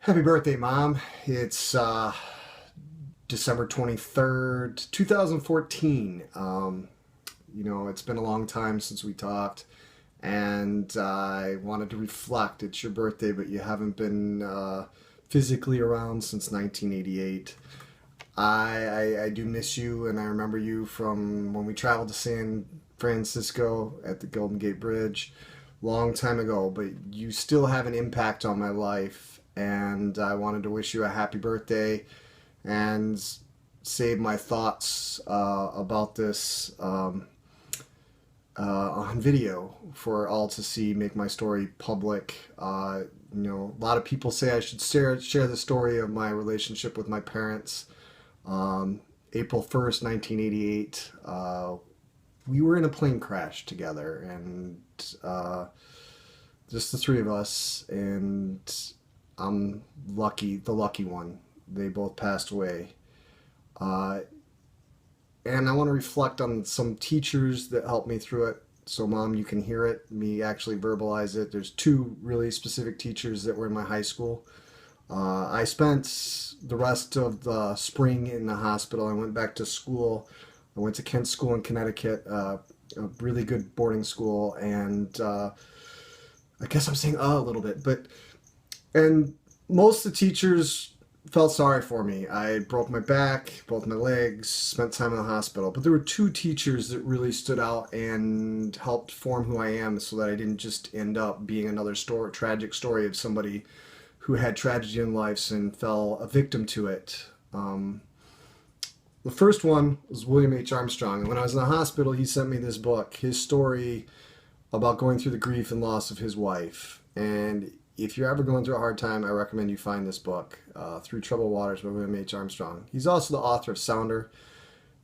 Happy birthday, Mom. It's December 23rd, 2014. It's been a long time since we talked, and I wanted to reflect. It's your birthday, but you haven't been physically around since 1988. I do miss you, and I remember you from when we traveled to San Francisco at the Golden Gate Bridge, long time ago. But you still have an impact on my life, and I wanted to wish you a happy birthday and save my thoughts about this on video for all to see, make my story public. A lot of people say I should share the story of my relationship with my parents. April 1st, 1988, we were in a plane crash together, and just the three of us, and I'm the lucky one. They both passed away. Uh, and I want to reflect on some teachers that helped me through it. So, Mom, you can hear it, me actually verbalize it. There's two really specific teachers that were in my high school. I spent the rest of the spring in the hospital. I went back to school. I went to Kent School in Connecticut, a really good boarding school, and I guess I'm saying a little bit, and most of the teachers felt sorry for me. I broke my back, both my legs, spent time in the hospital. But there were two teachers that really stood out and helped form who I am so that I didn't just end up being another tragic story of somebody who had tragedy in life and fell a victim to it. The first one was William H. Armstrong. And when I was in the hospital, he sent me this book, his story about going through the grief and loss of his wife. And if you're ever going through a hard time, I recommend you find this book, Through Troubled Waters by William H. Armstrong. He's also the author of Sounder.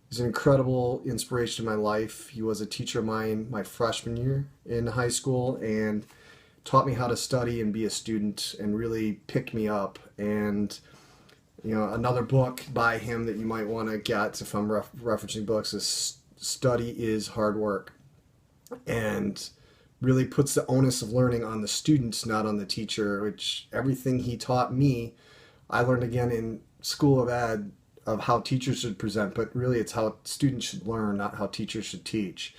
He's an incredible inspiration in my life. He was a teacher of mine my freshman year in high school and taught me how to study and be a student and really picked me up. And another book by him that you might want to get if I'm referencing books is Study is Hard Work, and really puts the onus of learning on the students, not on the teacher, which everything he taught me, I learned again in School of Ed of how teachers should present, but really it's how students should learn, not how teachers should teach.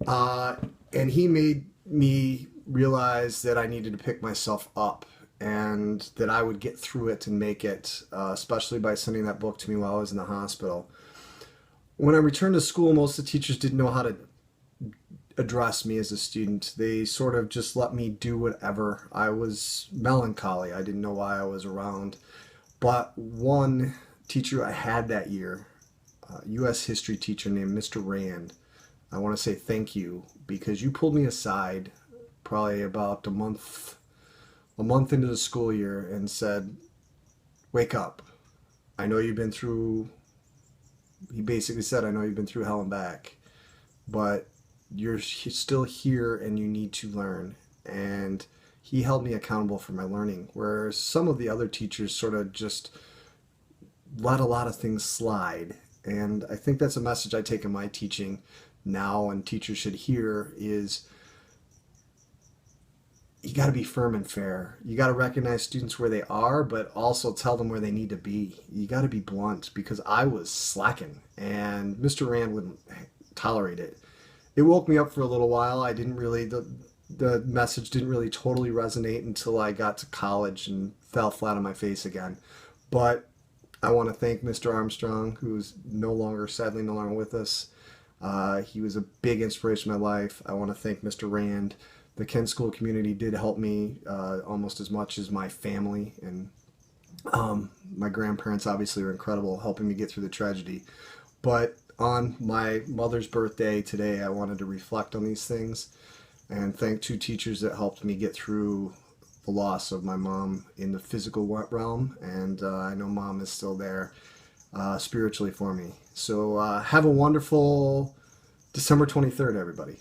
And he made me realize that I needed to pick myself up and that I would get through it and make it, especially by sending that book to me while I was in the hospital. When I returned to school, most of the teachers didn't know how to address me as a student. They sort of just let me do whatever. I was melancholy. I didn't know why I was around. But one teacher I had that year, a U.S. history teacher named Mr. Rand, I want to say thank you because you pulled me aside probably about a month into the school year and said, "Wake up. I know you've been through," he basically said, "I know you've been through hell and back, but you're still here and you need to learn." And he held me accountable for my learning, whereas some of the other teachers sort of just let a lot of things slide. And I think that's a message I take in my teaching now and teachers should hear is you got to be firm and fair. You got to recognize students where they are, but also tell them where they need to be. You got to be blunt because I was slacking and Mr. Rand wouldn't tolerate it. It woke me up for a little while. I didn't really, the message didn't really totally resonate until I got to college and fell flat on my face again. But I want to thank Mr. Armstrong, who's sadly no longer with us. He was a big inspiration in my life. I want to thank Mr. Rand. The Kent School community did help me almost as much as my family. And my grandparents obviously were incredible helping me get through the tragedy. But on my mother's birthday today, I wanted to reflect on these things and thank two teachers that helped me get through the loss of my mom in the physical realm. And I know Mom is still there spiritually for me. So have a wonderful December 23rd, everybody.